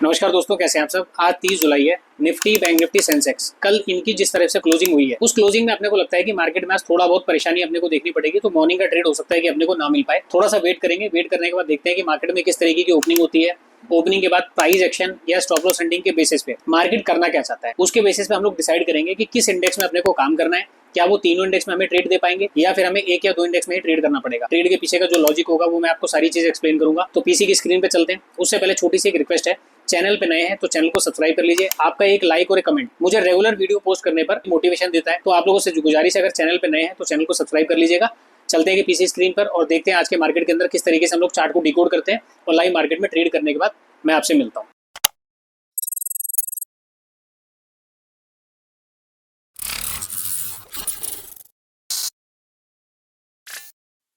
नमस्कार दोस्तों, कैसे हैं आप सब। आज 30 जुलाई है। निफ्टी, बैंक निफ्टी, सेंसेक्स कल इनकी जिस तरह से क्लोजिंग हुई है, उस क्लोजिंग में अपने को लगता है कि मार्केट में आज थोड़ा बहुत परेशानी अपने को देखनी पड़ेगी। तो मॉर्निंग का ट्रेड हो सकता है कि अपने को ना मिल पाए। थोड़ा सा वेट करेंगे। वेट करने के बाद देखते हैं कि मार्केट में किस तरीके की ओपनिंग होती है। ओपनिंग के बाद प्राइस एक्शन या स्टॉप लॉस सेंडिंग के बेसिस पे मार्केट करना क्या चाहता है, उसके बेसिस पे हम लोग डिसाइड करेंगे कि किस इंडेक्स में अपने को काम करना है। क्या वो तीनों इंडेक्स में हमें ट्रेड दे पाएंगे या फिर हमें एक या दो इंडेक्स में ही ट्रेड करना पड़ेगा। ट्रेड के पीछे का जो लॉजिक होगा वो मैं आपको सारी चीज एक्सप्लेन करूंगा। तो पीसी की स्क्रीन पे चलते हैं। उससे पहले छोटी सी एक रिक्वेस्ट है, चैनल पे नए हैं तो चैनल को सब्सक्राइब कर लीजिए। आपका एक लाइक और एक कमेंट मुझे रेगुलर वीडियो पोस्ट करने पर मोटिवेशन देता है। तो आप लोगों से गुजारिश है, अगर चैनल पे नए हैं तो चैनल को सब्सक्राइब कर लीजिएगा। चलते हैं कि पीसी स्क्रीन पर और देखते हैं आज के मार्केट के अंदर किस तरीके से हम लोग चार्ट को डिकोड करते हैं और लाइव मार्केट में ट्रेड करने के बाद मैं आपसे मिलता हूँ।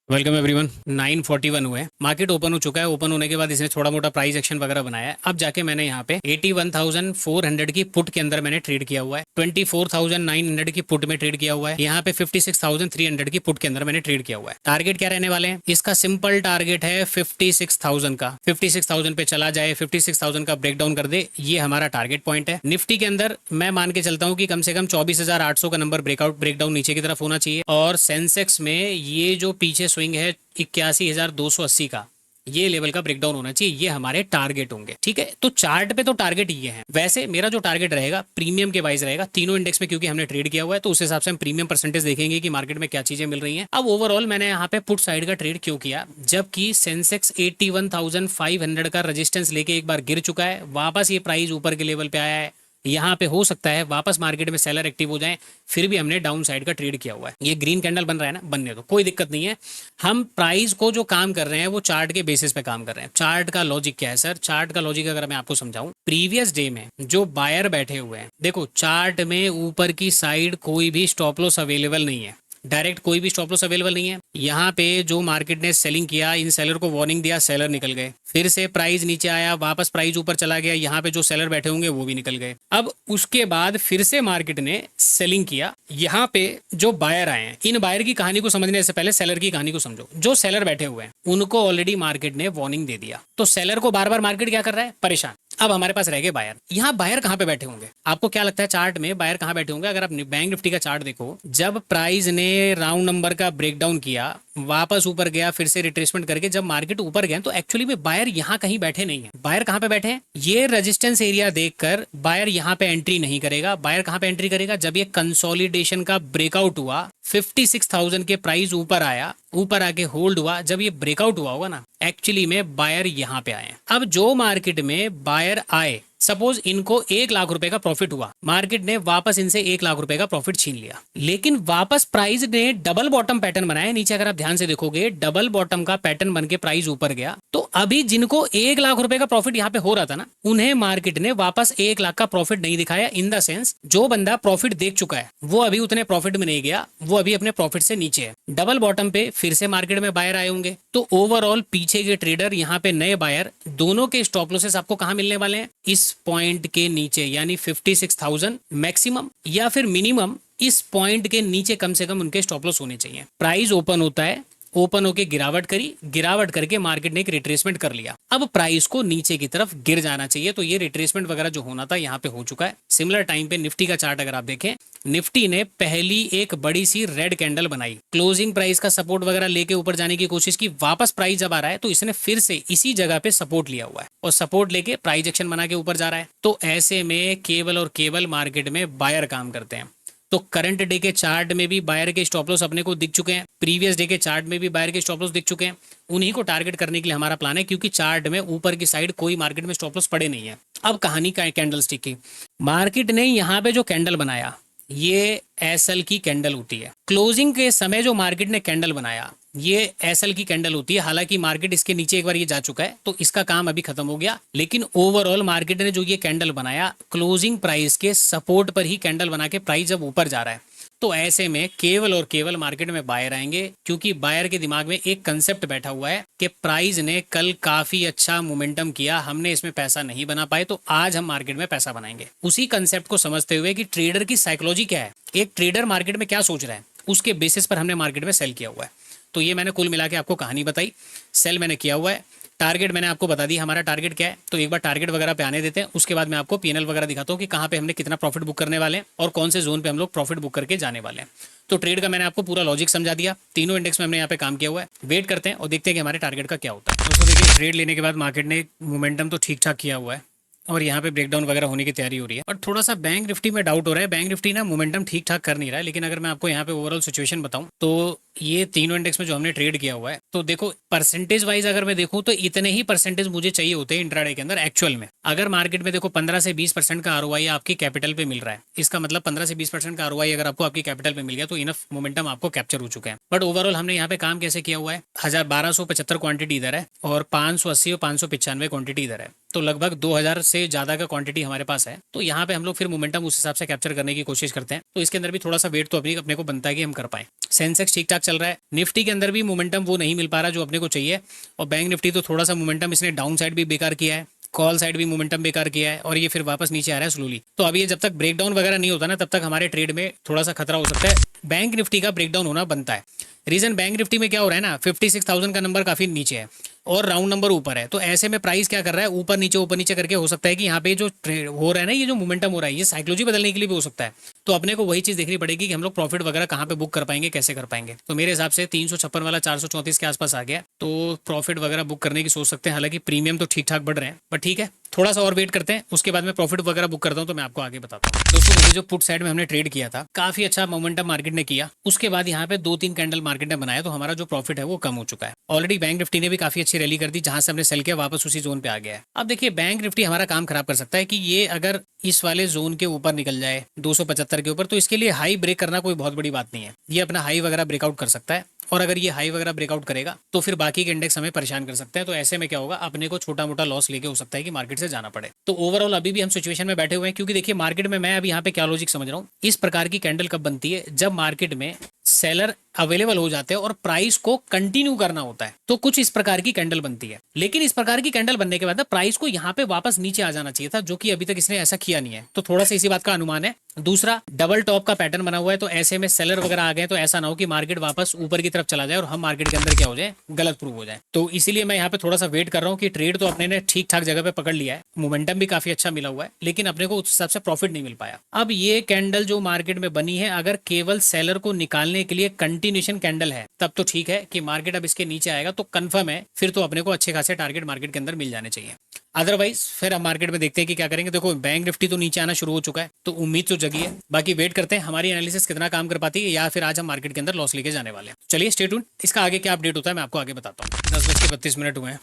Welcome everyone. 9:41 हुए, मार्केट ओपन हो चुका है। ओपन होने के बाद इसने थोड़ा मोटा प्राइस एक्शन वगैरह बनाया है। अब जाके मैंने यहाँ पे 81,400 की पुट के अंदर मैंने ट्रेड किया हुआ है। 24,900 की पुट में ट्रेड किया हुआ है। यहाँ पे 56,300 की पुट के अंदर मैंने ट्रेड किया हुआ है। टारगेट क्या रहने वाले हैं, इसका सिंपल टारगेट है 56,000 का। 56,000 पे चला जाए, 56,000 का ब्रेक डाउन कर दे, ये हमारा टारगेट पॉइंट है। निफ्टी के अंदर मैं मान के चलता हूँ कि कम से कम 24,800 का नंबर ब्रेक डाउन नीचे की तरफ होना चाहिए। और सेंसेक्स में ये जो पीछे स्विंग है 81,280 का, ये लेवल का ब्रेकडाउन होना चाहिए। ये हमारे टारगेट होंगे, ठीक है। तो चार्ट पे तो टारगेट ये है। वैसे मेरा जो टारगेट रहेगा प्रीमियम के वाइज रहेगा तीनों इंडेक्स में, क्योंकि हमने ट्रेड किया हुआ है तो उस हिसाब से हम प्रीमियम परसेंटेज देखेंगे कि मार्केट में क्या चीजें मिल रही हैं। अब ओवरऑल मैंने यहाँ पे पुट साइड का ट्रेड क्यों किया, जबकि सेंसेक्स 81,500 का रेजिस्टेंस लेके एक बार गिर चुका है, वापस ये प्राइस ऊपर के लेवल पे आया है। यहाँ पे हो सकता है वापस मार्केट में सेलर एक्टिव हो जाए, फिर भी हमने डाउन साइड का ट्रेड किया हुआ है। ये ग्रीन कैंडल बन रहा है ना, बनने दो, कोई दिक्कत नहीं है। हम प्राइस को जो काम कर रहे हैं वो चार्ट के बेसिस पे काम कर रहे हैं। चार्ट का लॉजिक क्या है सर, चार्ट का लॉजिक अगर मैं आपको समझाऊं, प्रीवियस डे में जो बायर बैठे हुए हैं, देखो चार्ट में ऊपर की साइड कोई भी स्टॉप लॉस अवेलेबल नहीं है, डायरेक्ट कोई भी स्टॉप लॉस अवेलेबल नहीं है। यहाँ पे जो मार्केट ने सेलिंग किया, इन सेलर को वार्निंग दिया, सेलर निकल गए। फिर से प्राइस नीचे आया, वापस प्राइस ऊपर चला गया, यहाँ पे जो सेलर बैठे होंगे वो भी निकल गए। अब उसके बाद फिर से मार्केट ने सेलिंग किया, यहाँ पे जो बायर आए हैं, इन बायर की कहानी को समझने से पहले सेलर की कहानी को समझो। जो सेलर बैठे हुए हैं उनको ऑलरेडी मार्केट ने वार्निंग दे दिया, तो सेलर को बार बार मार्केट क्या कर रहा है, परेशान। अब हमारे पास रह गए बायर। यहाँ बायर कहाँ पे बैठे होंगे, आपको क्या लगता है चार्ट में बायर कहाँ बैठे होंगे? अगर आप बैंक निफ्टी का चार्ट देखो, जब प्राइस ने राउंड नंबर का ब्रेकडाउन किया, वापस ऊपर गया, फिर से रिट्रेसमेंट करके जब मार्केट ऊपर गया, तो एक्चुअली में बायर यहाँ कहीं बैठे नहीं है। बायर कहाँ पे बैठे हैं, ये रेजिस्टेंस एरिया देखकर बायर यहाँ पे एंट्री नहीं करेगा। बायर कहाँ पे एंट्री करेगा, जब ये कंसोलिडेशन का ब्रेकआउट हुआ, 56,000 के प्राइस ऊपर आया, ऊपर आके होल्ड हुआ, जब ये ब्रेकआउट हुआ होगा ना, एक्चुअली में बायर यहाँ पे आए। अब जो मार्केट में बायर आए, सपोज इनको 1,00,000 रुपए का प्रॉफिट हुआ, मार्केट ने वापस इनसे 1,00,000 रुपए का प्रॉफिट छीन लिया, लेकिन वापस प्राइस ने डबल बॉटम पैटर्न बनाया नीचे। अगर आप ध्यान से देखोगे, डबल बॉटम का पैटर्न बन के प्राइस ऊपर गया, तो अभी जिनको 1,00,000 रुपए का प्रॉफिट यहाँ पे हो रहा था ना, उन्हें मार्केट ने वापस 1,00,000 का प्रॉफिट नहीं दिखाया। इन द सेंस, जो बंदा प्रॉफिट देख चुका है वो अभी उतने प्रॉफिट में नहीं गया, वो अभी अपने प्रॉफिट से नीचे है। डबल बॉटम पे फिर से मार्केट में बायर आए होंगे, तो ओवरऑल पीछे के ट्रेडर, यहाँ पे नए बायर, दोनों के स्टॉप लॉसेस आपको कहाँ मिलने वाले हैं, इस पॉइंट के नीचे, यानी 56,000 मैक्सिमम या फिर मिनिमम इस पॉइंट के नीचे कम से कम उनके स्टॉप लॉस होने चाहिए। प्राइस ओपन होता है, ओपन होके गिरावट करी, गिरावट करके मार्केट ने एक रिट्रेसमेंट कर लिया। अब प्राइस को नीचे की तरफ गिर जाना चाहिए, तो ये रिट्रेसमेंट वगैरह जो होना था यहाँ पे हो चुका है। सिमिलर टाइम पे निफ्टी का चार्ट अगर आप देखें, निफ्टी ने पहली एक बड़ी सी रेड कैंडल बनाई, क्लोजिंग प्राइस का सपोर्ट वगैरह लेके ऊपर जाने की कोशिश की। वापस प्राइस जब आ रहा है तो इसने फिर से इसी जगह पे सपोर्ट लिया हुआ है और सपोर्ट लेके प्राइस एक्शन बना के ऊपर जा रहा है। तो ऐसे में केवल और केवल मार्केट में बायर काम करते हैं। तो करंट डे के चार्ट में भी बायर के स्टॉप लॉस अपने को दिख चुके हैं, प्रीवियस डे के चार्ट में भी बायर के स्टॉप लॉस दिख चुके हैं। उन्हीं को टारगेट करने के लिए हमारा प्लान है, क्योंकि चार्ट में ऊपर की साइड कोई मार्केट में स्टॉप लॉस पड़े नहीं है। अब कहानी का कैंडल स्टिक की, मार्केट ने यहाँ पे जो कैंडल बनाया, ये एसएल की कैंडल होती है। क्लोजिंग के समय जो मार्केट ने कैंडल बनाया, ये एसएल की कैंडल होती है। हालांकि मार्केट इसके नीचे एक बार ये जा चुका है, तो इसका काम अभी खत्म हो गया, लेकिन ओवरऑल मार्केट ने जो ये कैंडल बनाया, क्लोजिंग प्राइस के सपोर्ट पर ही कैंडल बना के प्राइस जब ऊपर जा रहा है, तो ऐसे में केवल और केवल मार्केट में बायर आएंगे, क्योंकि बायर के दिमाग में एक कंसेप्ट बैठा हुआ है कि प्राइस ने कल काफी अच्छा मोमेंटम किया, हमने इसमें पैसा नहीं बना पाए, तो आज हम मार्केट में पैसा बनाएंगे। उसी कंसेप्ट को समझते हुए कि ट्रेडर की साइकोलॉजी क्या है, एक ट्रेडर मार्केट में क्या सोच रहा है, उसके बेसिस पर हमने मार्केट में सेल किया हुआ है। तो ये मैंने कुल मिला के आपको कहानी बताई। सेल मैंने किया हुआ है, टारगेट मैंने आपको बता दी, हमारा टारगेट क्या है, तो एक बार टारगेट वगैरह पे आने देते हैं, उसके बाद मैं आपको पीएनएल वगैरह दिखाता हूँ कि कहाँ पे हमने कितना प्रॉफिट बुक करने वाले हैं और कौन से जोन पे हम लोग प्रॉफिट बुक करके जाने वाले हैं। तो ट्रेड का मैंने आपको पूरा लॉजिक समझा दिया, तीनों इंडेक्स में हमने यहाँ पे काम किया हुआ है। वेट करते हैं और देखते हैं कि हमारे टारगेट का क्या होता है। दोस्तों देखिए, ट्रेड लेने के बाद मार्केट ने मोमेंटम तो ठीक ठाक किया हुआ है और यहाँ पे ब्रेकडाउन वगैरह होने की तैयारी हो रही है, और थोड़ा सा बैंक निफ्टी में डाउट हो रहा है। बैंक निफ्टी ना मोमेंटम ठीक ठाक कर नहीं रहा है, लेकिन अगर मैं आपको यहाँ पे ओवरऑल सिचुएशन बताऊं तो ये तीनों इंडेक्स में जो हमने ट्रेड किया हुआ है, तो देखो परसेंटेज वाइज अगर मैं देखूं तो इतने ही परसेंटेज मुझे चाहिए होते हैं इंट्राडे के अंदर एक्चुअल में। अगर मार्केट में देखो 15 से 20% का आरओआई आपकी कैपिटल पे मिल रहा है, इसका मतलब 15 से 20% का आरओआई अगर आपको आपकी कैपिटल पे मिल गया तो इनफ मोमेंटम आपको कैप्चर हो चुके हैं। बट ओवरऑल हमने यहाँ पे काम कैसे किया हुआ है, 1275 क्वांटिटी इधर है और 580 और 595 क्वांटिटी इधर है, तो लगभग 2000 से ज्यादा का क्वांटिटी हमारे पास है। तो यहाँ पे हम लोग फिर मोमेंटम उस हिसाब से कैप्चर करने की कोशिश करते हैं। तो इसके अंदर भी थोड़ा सा वेट तो अपने को बनता है कि हम कर पाए। सेंसेक्स ठीक ठाक चल रहा है, निफ्टी के अंदर भी मोमेंटम वो नहीं मिल पा रहा जो अपने को चाहिए, और बैंक निफ्टी तो थोड़ा सा मोमेंटम इसने डाउन साइड भी बेकार किया है, कॉल साइड भी मोमेंटम बेकार किया है, और ये फिर वापस नीचे आ रहा है स्लोली। तो अभी ये जब तक ब्रेकडाउन वगैरह नहीं होता ना, तब तक हमारे ट्रेड में थोड़ा सा खतरा हो सकता है। बैंक निफ्टी का ब्रेकडाउन होना बनता है। रीजन बैंक निफ्टी में क्या हो रहा है ना, 56,000 का नंबर काफी नीचे है और राउंड नंबर ऊपर है, तो ऐसे में प्राइस क्या कर रहा है, ऊपर नीचे करके हो सकता है कि यहाँ पे जो ट्रेड हो रहा है ना, ये जो मोमेंटम हो रहा है, ये साइकोलॉजी बदलने के लिए भी हो सकता है। तो अपने को वही चीज देखनी पड़ेगी कि हम लोग प्रॉफिट वगैरह कहाँ पे बुक कर पाएंगे, कैसे कर पाएंगे। तो मेरे हिसाब से 356 वाला 434 के आसपास आ गया, तो प्रॉफिट वगैरह बुक करने की सोच सकते हैं। हालांकि प्रीमियम तो ठीक ठाक बढ़ रहे हैं, बट ठीक है, थोड़ा सा और वेट करते हैं, उसके बाद में प्रॉफिट वगैरह बुक करता हूँ तो मैं आपको आगे बताता हूँ। दोस्तों देखिए, जो पुट साइड में हमने ट्रेड किया था, काफी अच्छा मोमेंटम मार्केट ने किया, उसके बाद यहाँ पे 2-3 कैंडल मार्केट ने बनाया, तो हमारा जो प्रॉफिट है वो कम हो चुका है। ऑलरेडी बैंक निफ्टी ने भी काफी अच्छी रैली कर दी, जहां से हमने सेल किया वापस उसी जोन पे आ गया है। अब देखिए, बैंक निफ्टी हमारा काम खराब कर सकता है कि ये अगर इस वाले जोन के ऊपर निकल जाए 275 के ऊपर, तो इसके लिए हाई ब्रेक करना कोई बहुत बड़ी बात नहीं है, ये अपना हाई वगैरह ब्रेकआउट कर सकता है, और अगर ये हाई वगैरह ब्रेकआउट करेगा तो फिर बाकी के इंडेक्स हमें परेशान कर सकते हैं। तो ऐसे में क्या होगा, अपने को छोटा मोटा लॉस लेके हो सकता है कि मार्केट से जाना पड़े। तो ओवरऑल अभी भी हम सिचुएशन में बैठे हुए हैं, क्योंकि देखिए मार्केट में मैं अभी यहाँ पे क्या लॉजिक समझ रहा हूँ, इस प्रकार की कैंडल कब बनती है, जब मार्केट में सेलर अवेलेबल हो जाते हैं और प्राइस को कंटिन्यू करना होता है, तो कुछ इस प्रकार की कैंडल बनती है। लेकिन इस प्रकार की कैंडल बनने के बाद प्राइस को यहाँ पे वापस नीचे आ जाना चाहिए था, जो कि अभी तक इसने ऐसा किया नहीं है। तो थोड़ा सा इसी बात का अनुमान है। दूसरा, डबल टॉप का पैटर्न बना हुआ है, तो ऐसे में सेलर वगैरह आ गए तो ऐसा ना हो कि मार्केट वापस ऊपर की तरफ चला जाए और हम मार्केट के अंदर क्या हो जाए, गलत प्रूव हो जाए। तो इसीलिए मैं यहाँ पे थोड़ा सा वेट कर रहा हूँ कि ट्रेड तो अपने ने ठीक ठाक जगह पे पकड़ लिया है, मोमेंटम भी काफी अच्छा मिला हुआ है, लेकिन अपने को उस हिसाब से प्रॉफिट नहीं मिल पाया। अब ये कैंडल जो मार्केट में बनी है, अगर केवल सेलर को निकालने के लिए कंटिन्यूशन कैंडल है, तब तो ठीक है कि मार्केट अब इसके नीचे आएगा तो कंफर्म है, फिर तो अपने को अच्छे खासे टारगेट मार्केट के अंदर मिल जाने चाहिए। अदरवाइज फिर हम मार्केट में देखते हैं कि क्या करेंगे। देखो, बैंक निफ्टी तो नीचे आना शुरू हो चुका है, तो उम्मीद तो जगी है, बाकी वेट करते हैं हमारी एनालिसिस कितना काम कर पाती है, या फिर आज हम मार्केट के अंदर लॉस लेके जाने वाले हैं। चलिए स्टे ट्यून्ड, इसका आगे क्या अपडेट होता है मैं आपको आगे बताता हूँ। 10:32 हुए हैं,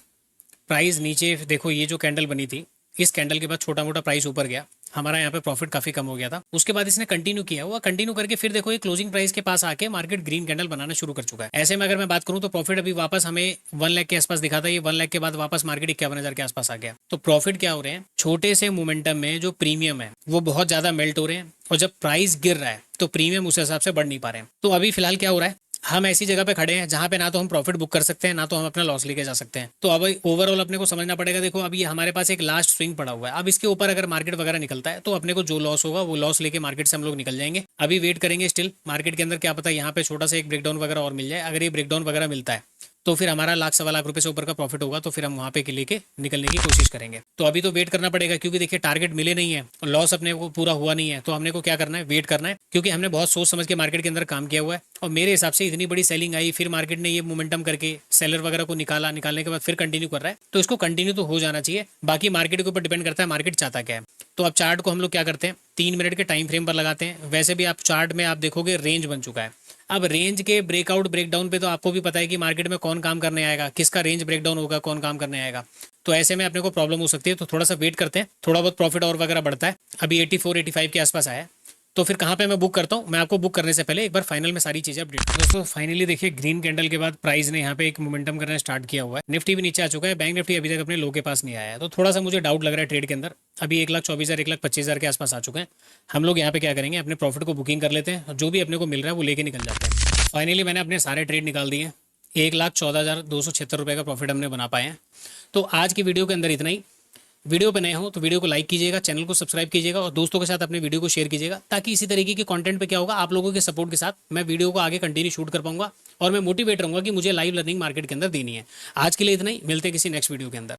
प्राइस नीचे, देखो ये जो कैंडल बनी थी, इस कैंडल के बाद छोटा मोटा प्राइस ऊपर गया, हमारा यहाँ पे प्रॉफिट काफी कम हो गया था। उसके बाद इसने कंटिन्यू किया हुआ, कंटिन्यू करके फिर देखो ये क्लोजिंग प्राइस के पास आके मार्केट ग्रीन कैंडल बनाना शुरू कर चुका है। ऐसे में अगर मैं बात करूं तो प्रॉफिट अभी वापस हमें 1 लाख के आसपास दिखा था, ये 1 लाख के बाद वापस मार्केट 51,000 के आसपास आ गया। तो प्रॉफिट क्या हो रहे हैं, छोटे से मोमेंटम में जो प्रीमियम है वो बहुत ज्यादा मेल्ट हो रहे हैं, और जब प्राइस गिर रहा है तो प्रीमियम उस हिसाब से बढ़ नहीं पा रहे हैं। तो अभी फिलहाल क्या हो रहा है, हम ऐसी जगह पे खड़े हैं जहां पे ना तो हम प्रॉफिट बुक कर सकते हैं, ना तो हम अपना लॉस लेके जा सकते हैं। तो अब ओवरऑल अपने को समझना पड़ेगा। देखो, अब ये हमारे पास एक लास्ट स्विंग पड़ा हुआ है, अब इसके ऊपर अगर मार्केट वगैरह निकलता है तो अपने को जो लॉस होगा वो लॉस लेके मार्केट से हम लोग निकल जाएंगे। अभी वेट करेंगे स्टिल मार्केट के अंदर, क्या पता यहाँ पे छोटा सा एक ब्रेकडाउन वगैरह और मिल जाए। अगर ये ब्रेकडाउन वगैरह मिलता है तो फिर हमारा 1,00,000-1,25,000 रुपए से ऊपर का प्रॉफिट होगा, तो फिर हम वहाँ पे लेके निकलने की कोशिश करेंगे। तो अभी तो वेट करना पड़ेगा, क्योंकि देखिए टारगेट मिले नहीं है और लॉस अपने को पूरा हुआ नहीं है, तो हमने को क्या करना है, वेट करना है, क्योंकि हमने बहुत सोच समझ के मार्केट के अंदर काम किया हुआ है। और मेरे हिसाब से इतनी बड़ी सेलिंग आई, फिर मार्केट ने ये मोमेंटम करके सेलर वगैरह को निकालने के बाद फिर कंटिन्यू कर रहा है, तो इसको कंटिन्यू तो हो जाना चाहिए। बाकी मार्केट के ऊपर डिपेंड करता है मार्केट चाहता क्या है। तो अब चार्ट को हम लोग क्या करते हैं, 3 मिनट के टाइम फ्रेम पर लगाते हैं। वैसे भी आप चार्ट में आप देखोगे रेंज बन चुका है। अब रेंज के ब्रेकआउट ब्रेकडाउन पे तो आपको भी पता है कि मार्केट में कौन काम करने आएगा, किसका रेंज ब्रेकडाउन होगा, कौन काम करने आएगा। तो ऐसे में अपने को प्रॉब्लम हो सकती है, तो थोड़ा सा वेट करते हैं, थोड़ा बहुत प्रॉफिट और वगैरह बढ़ता है। अभी 84-85 के आसपास आया है, तो फिर कहाँ पे मैं बुक करता हूँ, मैं आपको बुक करने से पहले एक बार फाइनल में सारी चीजें अपडेट। दोस्तों फाइनली देखिए, ग्रीन कैंडल के बाद प्राइस ने यहाँ पे एक मोमेंटम करना स्टार्ट किया हुआ है। निफ्टी भी नीचे आ चुका है, बैंक निफ्टी अभी तक अपने लो के पास नहीं आया है, तो थोड़ा सा मुझे डाउट लग रहा है ट्रेड के अंदर। अभी 1,24,000 1,25,000 के आसपास आ चुके हैं। हम लोग यहाँ पे क्या करेंगे, अपने प्रॉफिट को बुकिंग कर लेते हैं, जो भी अपने को मिल रहा है वो लेके निकल जाते हैं। फाइनली मैंने अपने सारे ट्रेड निकाल दिए, 1,14,276 रुपये का प्रॉफिट हमने बना पाए हैं। तो आज की वीडियो के अंदर इतना ही। वीडियो पे नए हो तो वीडियो को लाइक कीजिएगा, चैनल को सब्सक्राइब कीजिएगा और दोस्तों के साथ अपने वीडियो को शेयर कीजिएगा, ताकि इसी तरीके की कंटेंट पे क्या होगा, आप लोगों के सपोर्ट के साथ मैं वीडियो को आगे कंटिन्यू शूट कर पाऊंगा और मैं मोटिवेट रहूंगा कि मुझे लाइव लर्निंग मार्केट के अंदर देनी है। आज के लिए इतना ही, मिलते हैं किसी नेक्स्ट वीडियो के अंदर।